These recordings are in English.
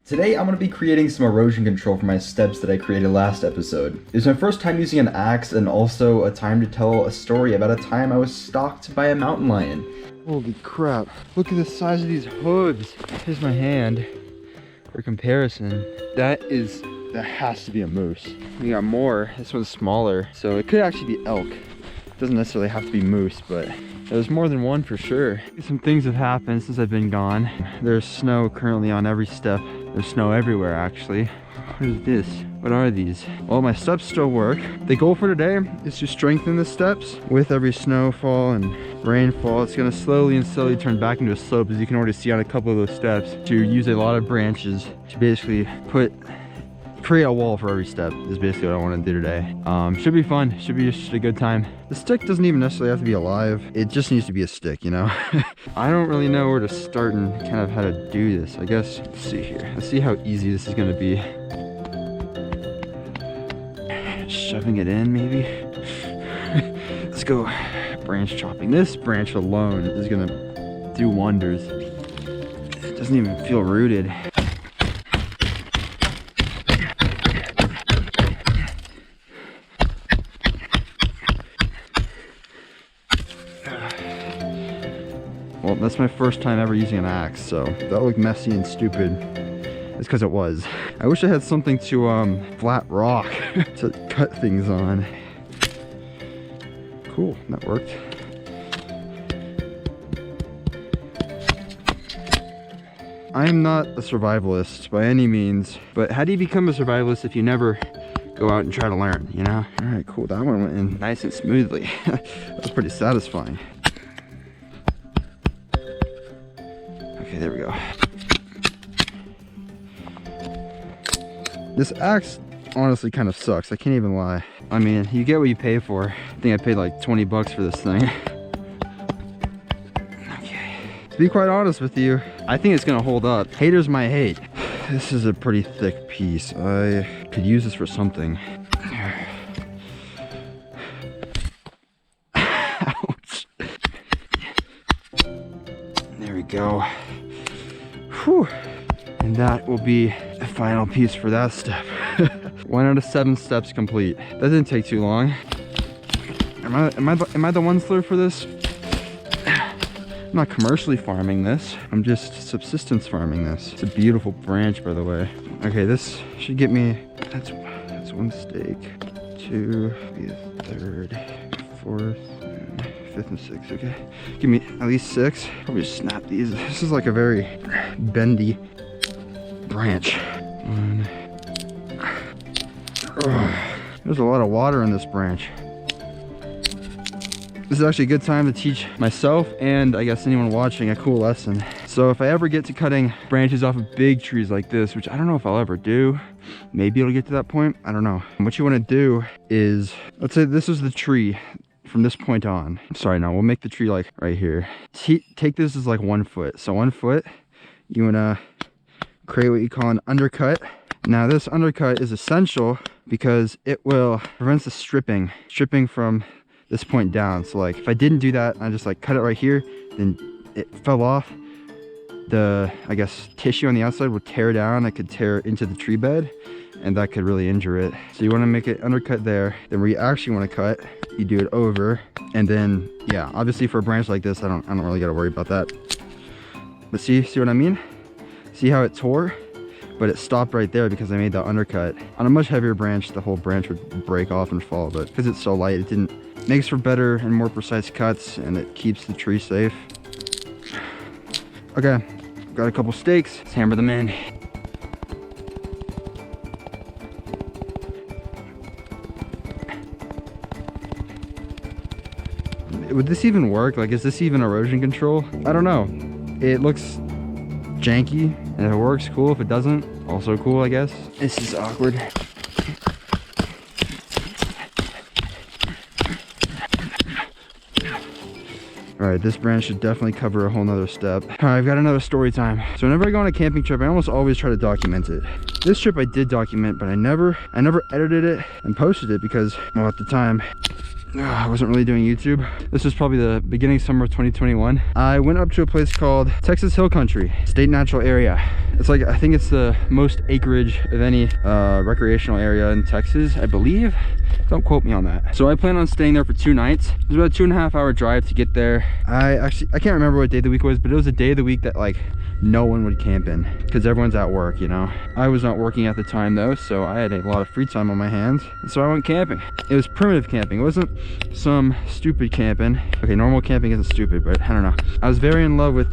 Today I'm going to be creating some erosion control for my steps that I created last episode. It's my first time using an axe and also a time to tell a story about a time I was stalked by a mountain lion. Holy crap, look at the size of these hooves. Here's my hand for comparison. That has to be a moose. We got more, this one's smaller, so it could actually be elk. It doesn't necessarily have to be moose, but there's more than one for sure. Some things have happened since I've been gone. There's snow currently on every step. There's snow everywhere actually. What is this? What are these? Well, my steps still work. The goal for today is to strengthen the steps. With every snowfall and rainfall, it's gonna slowly and slowly turn back into a slope, as you can already see on a couple of those steps. To use a lot of branches to basically create a wall for every step is basically what I want to do today. Should be fun, should be just a good time. The stick doesn't even necessarily have to be alive. It just needs to be a stick, you know? I don't really know where to start and kind of how to do this. I guess, let's see here. Let's see how easy this is gonna be. Shoving it in, maybe? Let's go branch chopping. This branch alone is gonna do wonders. It doesn't even feel rooted. Well, that's my first time ever using an axe, so that looked messy and stupid. It's because it was. I wish I had something to flat rock to cut things on. Cool, that worked. I am not a survivalist by any means, but how do you become a survivalist if you never go out and try to learn, you know? All right, cool, that one went in nice and smoothly. That was pretty satisfying. Okay, there we go. This axe honestly kind of sucks, I can't even lie. I mean, you get what you pay for. I think I paid like 20 bucks for this thing. Okay. To be quite honest with you, I think it's gonna hold up. Haters might hate. This is a pretty thick piece. I could use this for something. Ouch. There we go. Whew. And that will be the final piece for that step. 1 out of 7 steps complete. That didn't take too long. Am I the one slur for this? I'm not commercially farming this. I'm just subsistence farming this. It's a beautiful branch, by the way. Okay, this should get me, that's 1 steak, 2, be a 3rd, 4th, and 5th and 6th, okay. Give me at least 6. Probably just snap these. This is like a very bendy branch. There's a lot of water in this branch. This is actually a good time to teach myself and I guess anyone watching a cool lesson. So if I ever get to cutting branches off of big trees like this, which I don't know if I'll ever do, maybe it'll get to that point, I don't know. What you want to do is, let's say this is the tree from this point on. Sorry, no, we'll make the tree like right here. Take this as like 1 foot. So 1 foot, you want to create what you call an undercut. Now this undercut is essential because it will prevent the stripping from this point down. So like if I didn't do that, I just like cut it right here, then it fell off, the I guess tissue on the outside would tear down. It could tear into the tree bed and that could really injure it. So you want to make it undercut there. Then where you actually want to cut, you do it over, and then yeah, obviously for a branch like this, I don't really got to worry about that. But see what I mean? See how it tore? But it stopped right there because I made that undercut. On a much heavier branch, the whole branch would break off and fall, but because it's so light, it makes for better and more precise cuts, and it keeps the tree safe. Okay, got a couple steaks. Let's hammer them in. Would this even work? Like, is this even erosion control? I don't know. It looks janky, and if it works, cool. If it doesn't, also cool, I guess. This is awkward. All right, this branch should definitely cover a whole nother step. All right, I've got another story time. So whenever I go on a camping trip, I almost always try to document it. This trip I did document, but I never edited it and posted it because, well, at the time, I wasn't really doing YouTube. This was probably the beginning summer of 2021. I went up to a place called Texas Hill Country State Natural Area. It's like, I think it's the most acreage of any recreational area in Texas, I believe. Don't quote me on that. So I plan on staying there for 2 nights. It was about a 2.5 hour drive to get there. I can't remember what day of the week it was, but it was a day of the week that like no one would camp in because everyone's at work, you know. I was not working at the time though, so I had a lot of free time on my hands, and so I went camping. It was primitive camping. It wasn't some stupid camping. Okay, normal camping isn't stupid, but I don't know. I was very in love with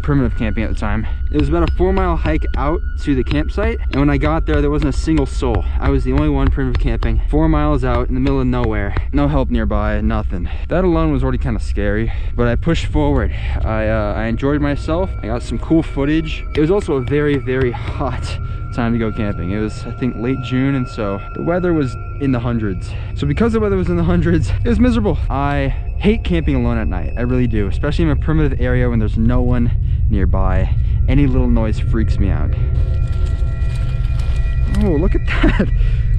primitive camping at the time. It was about a 4-mile hike out to the campsite, and when I got there wasn't a single soul. I was the only one primitive camping 4 miles out in the middle of nowhere, no help nearby, nothing. That alone was already kind of scary, but I pushed forward. I enjoyed myself. I got some cool footage. It was also a very, very hot time to go camping. It was, I think, late June, and so the weather was in the hundreds. So because the weather was in the hundreds, it was miserable. I hate camping alone at night. I really do, especially in a primitive area when there's no one nearby. Any little noise freaks me out. Oh, look at that.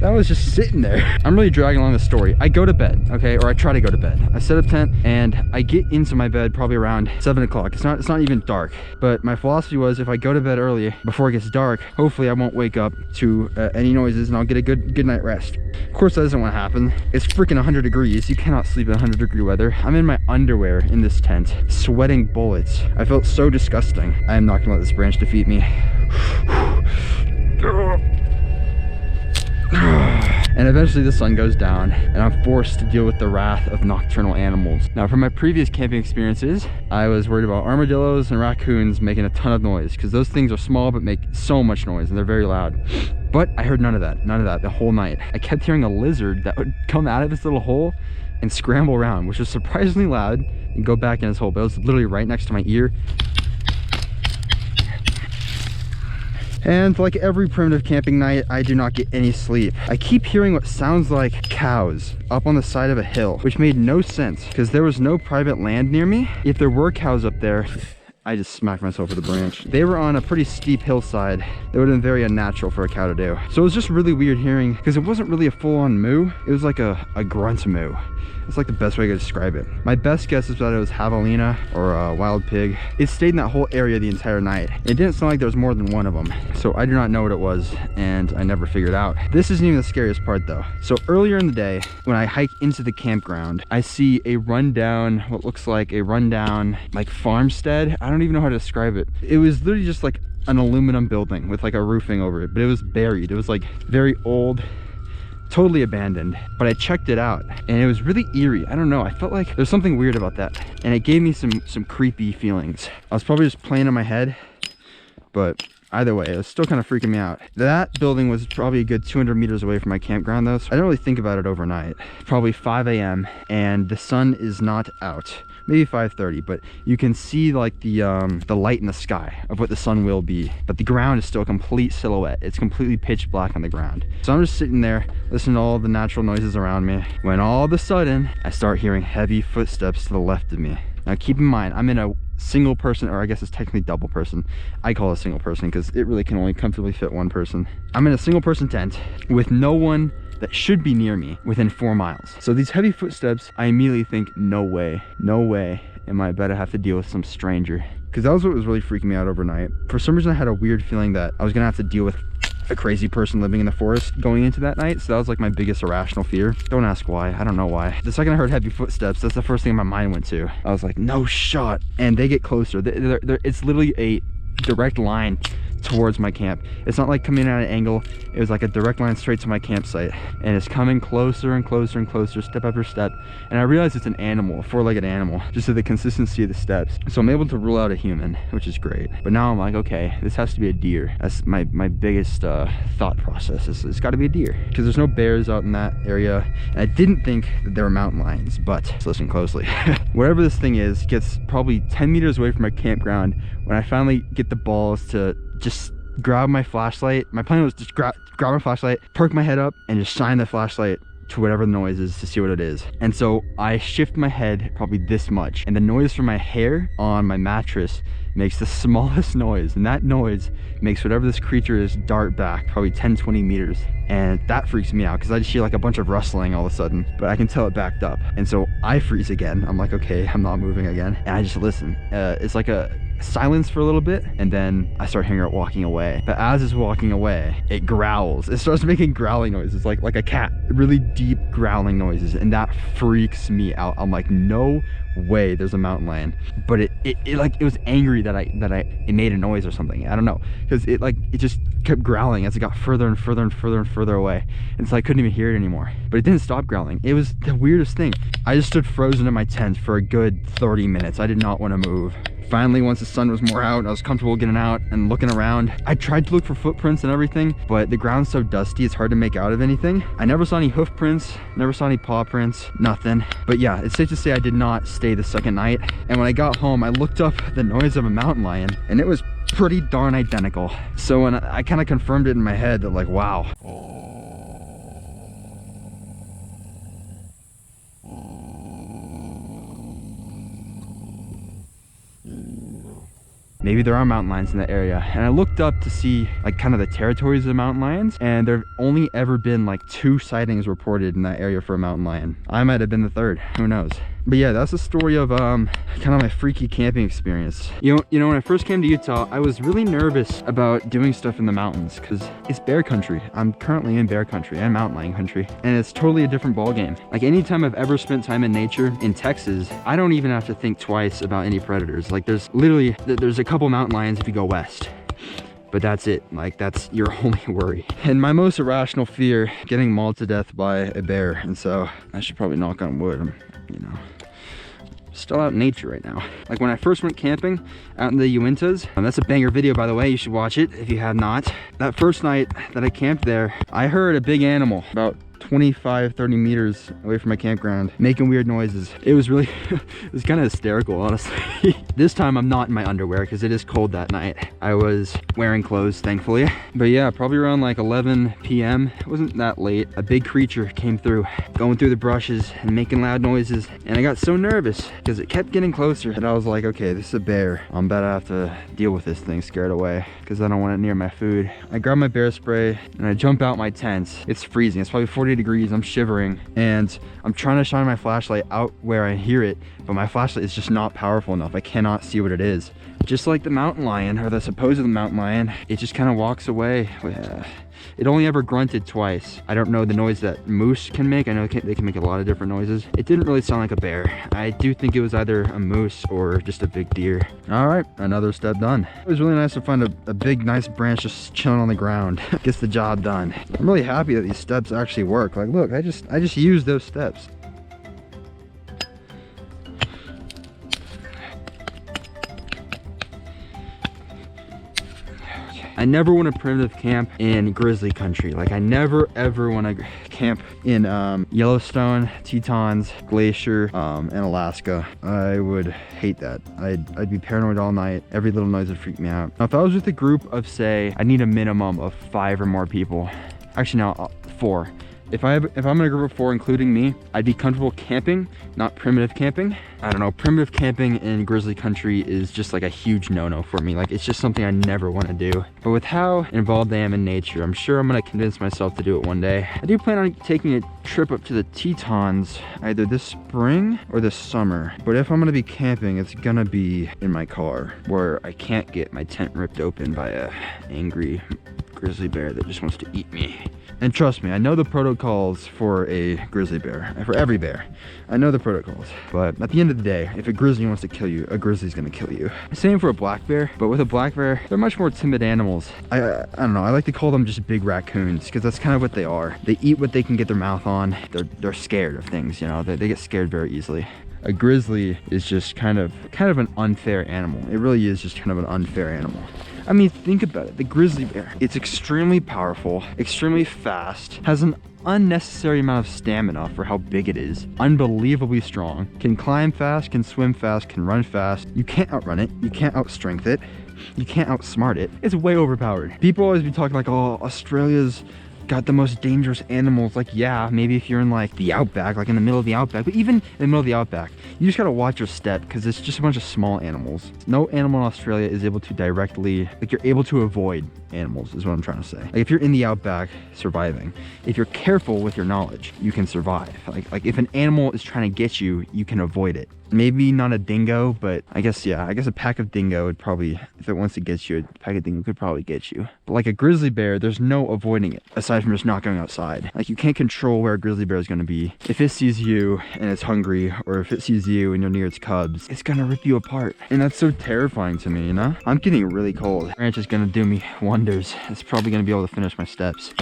That was just sitting there. I'm really dragging along the story. I go to bed, okay, or I try to go to bed. I set up tent and I get into my bed probably around 7 o'clock. It's not even dark, but my philosophy was if I go to bed early before it gets dark, hopefully I won't wake up to any noises and I'll get a good night rest. Of course that doesn't want to happen. It's freaking 100 degrees. You cannot sleep in 100-degree weather. I'm in my underwear in this tent, sweating bullets. I felt so disgusting. I am not gonna let this branch defeat me. And eventually the sun goes down and I'm forced to deal with the wrath of nocturnal animals. Now, from my previous camping experiences, I was worried about armadillos and raccoons making a ton of noise because those things are small but make so much noise and they're very loud. But I heard none of that the whole night. I kept hearing a lizard that would come out of this little hole and scramble around, which was surprisingly loud, and go back in his hole, but it was literally right next to my ear. And like every primitive camping night, I do not get any sleep. I keep hearing what sounds like cows up on the side of a hill, which made no sense because there was no private land near me. If there were cows up there, I just smacked myself with a branch. They were on a pretty steep hillside that would have been very unnatural for a cow to do. So it was just really weird hearing, because it wasn't really a full-on moo. It was like a grunt moo. It's like the best way I could describe it. My best guess is that it was javelina or a wild pig. It stayed in that whole area the entire night. It didn't sound like there was more than one of them. So I do not know what it was, and I never figured it out. This isn't even the scariest part though. So earlier in the day, when I hike into the campground, I see a rundown, what looks like a rundown like farmstead. I don't even know how to describe it. It was literally just like an aluminum building with like a roofing over it, but it was buried. It was like very old, totally abandoned. But I checked it out and it was really eerie. I don't know, I felt like there's something weird about that, and it gave me some creepy feelings. I was probably just playing in my head, but either way, it was still kind of freaking me out. That building was probably a good 200 meters away from my campground though, so I didn't really think about it overnight. Probably 5 a.m. and the sun is not out. Maybe 5:30, but you can see like the light in the sky of what the sun will be, but the ground is still a complete silhouette. It's completely pitch black on the ground. So I'm just sitting there listening to all the natural noises around me, when all of a sudden I start hearing heavy footsteps to the left of me. Now keep in mind, I'm in a single person, or I guess it's technically double person. I call it a single person because it really can only comfortably fit one person. I'm in a single person tent with no one that should be near me within 4 miles. So these heavy footsteps, I immediately think, no way am I about to have to deal with some stranger. Because that was what was really freaking me out overnight. For some reason I had a weird feeling that I was gonna have to deal with a crazy person living in the forest going into that night. So that was like my biggest irrational fear. Don't ask why, I don't know why. The second I heard heavy footsteps, that's the first thing my mind went to. I was like, no shot. And they get closer. It's literally a direct line towards my camp. It's not like coming at an angle. It was like a direct line straight to my campsite, and it's coming closer and closer and closer, step after step. And I realized it's an animal, a 4-legged animal, just to the consistency of the steps. So I'm able to rule out a human, which is great. But now I'm like, okay, this has to be a deer. That's my biggest thought process. It's got to be a deer, because there's no bears out in that area, and I didn't think that there were mountain lions. But let's listen closely. Whatever this thing is gets probably 10 meters away from my campground when I finally get the balls to just grab my flashlight. My plan was just grab my flashlight, perk my head up, and just shine the flashlight to whatever the noise is to see what it is. And so I shift my head probably this much, and the noise from my hair on my mattress makes the smallest noise, and that noise makes whatever this creature is dart back probably 10-20 meters. And that freaks me out because I just hear like a bunch of rustling all of a sudden, but I can tell it backed up. And so I freeze again. I'm like, okay, I'm not moving again, and I just listen. It's like a silence for a little bit, and then I start hearing it walking away. But as it's walking away, it growls. It starts making growling noises, like a cat, really deep growling noises, and that freaks me out. I'm like, no way there's a mountain lion. But it was angry that it made a noise or something. I don't know, because it just kept growling as it got further and further and further and further away, and so I couldn't even hear it anymore. But it didn't stop growling. It was the weirdest thing. I just stood frozen in my tent for a good 30 minutes. I did not want to move. Finally, once the sun was more out, I was comfortable getting out and looking around. I tried to look for footprints and everything, but the ground's so dusty, it's hard to make out of anything. I never saw any hoof prints, never saw any paw prints, nothing. But yeah, it's safe to say I did not stay the second night. And when I got home, I looked up the noise of a mountain lion, and it was pretty darn identical. So when I kind of confirmed it in my head that, like, wow. Maybe there are mountain lions in that area. And I looked up to see like kind of the territories of the mountain lions, and there have only ever been like 2 sightings reported in that area for a mountain lion. I might have been the 3rd, who knows. But yeah, that's the story of kind of my freaky camping experience. You know, when I first came to Utah, I was really nervous about doing stuff in the mountains because it's bear country. I'm currently in bear country and mountain lion country, and it's totally a different ball game. Like anytime I've ever spent time in nature in Texas, I don't even have to think twice about any predators. Like there's a couple mountain lions if you go west, but that's it. Like that's your only worry. And my most irrational fear, getting mauled to death by a bear. And so I should probably knock on wood. I'm, still out in nature right now. Like when I first went camping out in the Uintas, and that's a banger video, by the way, you should watch it if you have not. That first night that I camped there, I heard a big animal about 25-30 meters away from my campground making weird noises. It was really it was kind of hysterical, honestly. This time I'm not in my underwear because it is cold that night. I was wearing clothes, thankfully. But yeah, probably around like 11 p.m. It wasn't that late. A big creature came through, going through the brushes and making loud noises, and I got so nervous because it kept getting closer, and I was like, okay, this is a bear. I'm about to have to deal with this thing scared away because I don't want it near my food. I grab my bear spray and I jump out my tent. It's freezing. It's probably 40 degrees. I'm shivering, and I'm trying to shine my flashlight out where I hear it, but my flashlight is just not powerful enough. I cannot see what it is. Just like the mountain lion, or the supposed mountain lion, it just kind of walks away. It only ever grunted twice. I don't know the noise that moose can make. I know they can make a lot of different noises. It didn't really sound like a bear. I do think it was either a moose or just a big deer. All right, another step done. It was really nice to find a big, nice branch just chilling on the ground. Gets the job done. I'm really happy that these steps actually work. Like, look, I just used those steps. I never want to primitive camp in grizzly country. Like I never ever want to camp in Yellowstone, Tetons, Glacier, and Alaska. I would hate that. I'd be paranoid all night. Every little noise would freak me out. Now, if I was with a group of, say, I need a minimum of 5 or more people. Actually, no, 4. If I'm in a group of 4, including me, I'd be comfortable camping, not primitive camping. I don't know, primitive camping in grizzly country is just like a huge no-no for me. Like, it's just something I never want to do. But with how involved I am in nature, I'm sure I'm gonna convince myself to do it one day. I do plan on taking a trip up to the Tetons either this spring or this summer. But if I'm gonna be camping, it's gonna be in my car, where I can't get my tent ripped open by a angry grizzly bear that just wants to eat me. And trust me, I know the protocols for a grizzly bear, for every bear. I know the protocols. But at the end of the day, if a grizzly wants to kill you, a grizzly's gonna kill you. Same for a black bear, but with a black bear, they're much more timid animals. I don't know, I like to call them just big raccoons, because that's kind of what they are. They eat what they can get their mouth on. They're scared of things, you know, they get scared very easily. A grizzly is just kind of an unfair animal. It really is just kind of an unfair animal. I mean, think about it. The grizzly bear, it's extremely powerful, extremely fast, has an unnecessary amount of stamina for how big it is, unbelievably strong, can climb fast, can swim fast, can run fast. You can't outrun it, you can't outstrength it, you can't outsmart it. It's way overpowered. People always be talking like, oh, Australia's got the most dangerous animals. Like, yeah, maybe if you're in like the outback, like in the middle of the outback, but even in the middle of the outback, you just gotta watch your step because it's just a bunch of small animals. No animal in Australia is able to directly, like you're able to avoid animals is what I'm trying to say. Like if you're in the outback surviving, if you're careful with your knowledge, you can survive. Like if an animal is trying to get you, you can avoid it. Maybe not a dingo, but I guess, yeah, I guess a pack of dingo would probably, if it wants to get you, a pack of dingo could probably get you. But like a grizzly bear, there's no avoiding it, aside from just not going outside. Like you can't control where a grizzly bear is gonna be. If it sees you and it's hungry, or if it sees you and you're near its cubs, it's gonna rip you apart. And that's so terrifying to me, you know? I'm getting really cold. Ranch is gonna do me wonders. It's probably gonna be able to finish my steps.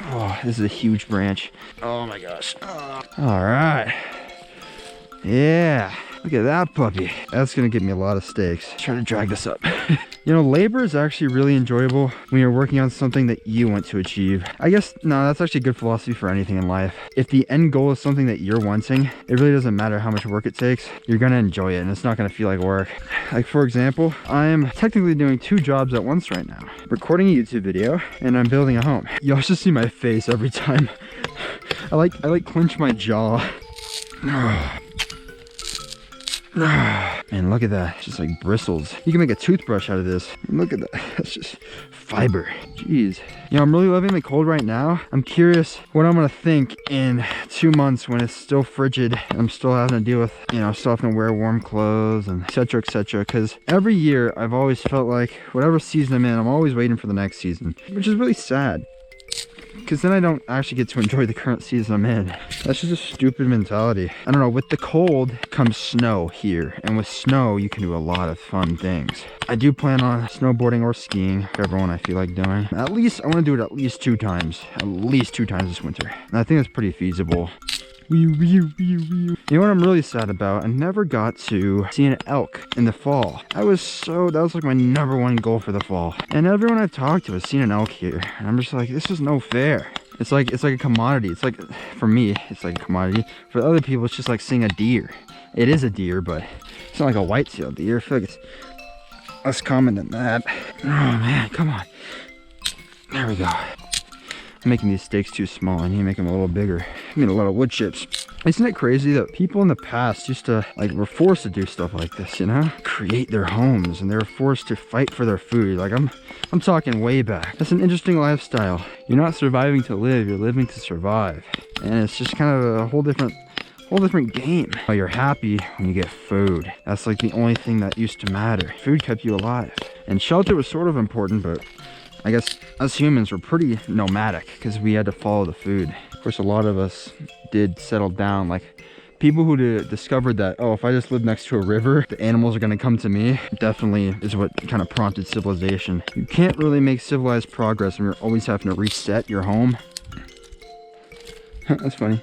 Oh, this is a huge branch. Oh my gosh. Oh. All right. Yeah, look at that puppy. That's gonna give me a lot of steaks. Try to drag this up. You know, labor is actually really enjoyable when you're working on something that you want to achieve. I guess, no, that's actually good philosophy for anything in life. If the end goal is something that you're wanting, it really doesn't matter how much work it takes. You're gonna enjoy it and it's not gonna feel like work. Like for example, I'm technically doing 2 jobs at once right now. Recording a YouTube video and I'm building a home. Y'all should see my face every time. I like clench my jaw. And look at that, it's just like bristles. You can make a toothbrush out of this. Look at that, that's just fiber. Jeez. You know, I'm really loving the cold right now. I'm curious what I'm gonna think in 2 months when it's still frigid and I'm still having to deal with, you know, still having to wear warm clothes and etc, etc. Because every year I've always felt like whatever season I'm in, I'm always waiting for the next season, which is really sad. Because then I don't actually get to enjoy the current season I'm in. That's just a stupid mentality. I don't know, with the cold comes snow here. And with snow, you can do a lot of fun things. I do plan on snowboarding or skiing, whichever one I feel like doing. At least, I want to do it at least 2 times. At least 2 times this winter. And I think that's pretty feasible. You know what I'm really sad about? I never got to see an elk in the fall. That was like my #1 goal for the fall. And everyone I've talked to has seen an elk here. And I'm just like, this is no fair. It's like a commodity. It's like, for me, it's like a commodity. For other people, it's just like seeing a deer. It is a deer, but it's not like a white-tailed deer. I feel like it's less common than that. Oh man, come on. There we go. I'm making these steaks too small. I need to make them a little bigger. I need a lot of wood chips. Isn't it crazy that people in the past used to, like, were forced to do stuff like this, you know? Create their homes, and they were forced to fight for their food. Like, I'm talking way back. That's an interesting lifestyle. You're not surviving to live, you're living to survive. And it's just kind of a whole different game. Oh, you're happy when you get food. That's like the only thing that used to matter. Food kept you alive. And shelter was sort of important, but I guess us humans were pretty nomadic because we had to follow the food. Of course, a lot of us did settle down. Like people who discovered that, oh, if I just live next to a river, the animals are gonna come to me, definitely is what kind of prompted civilization. You can't really make civilized progress when you're always having to reset your home. That's funny.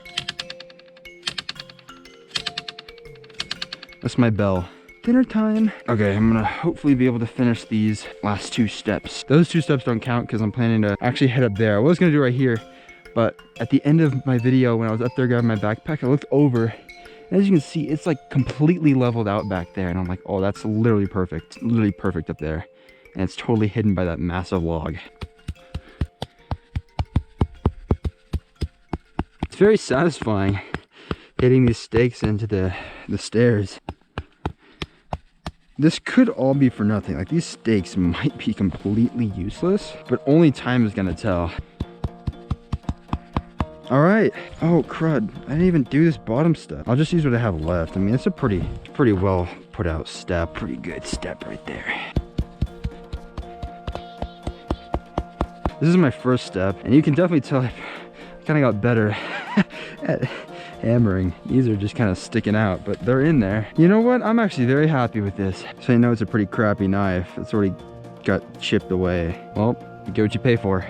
That's my bell. Dinner time. Okay, I'm gonna hopefully be able to finish these last 2 steps. Those 2 steps don't count because I'm planning to actually head up there. I was gonna do right here, but at the end of my video, when I was up there grabbing my backpack, I looked over, and as you can see, it's like completely leveled out back there. And I'm like, oh, that's literally perfect up there. And it's totally hidden by that massive log. It's very satisfying hitting these stakes into the stairs. This could all be for nothing. Like, these stakes might be completely useless, but only time is gonna tell. All right. Oh, crud. I didn't even do this bottom step. I'll just use what I have left. I mean, it's a pretty well put out step. Pretty good step right there. This is my first step, and you can definitely tell I kind of got better at hammering. These are just kind of sticking out, but they're in there. You know what? I'm actually very happy with this. So I know it's a pretty crappy knife. It's already got chipped away. Well, you get what you pay for.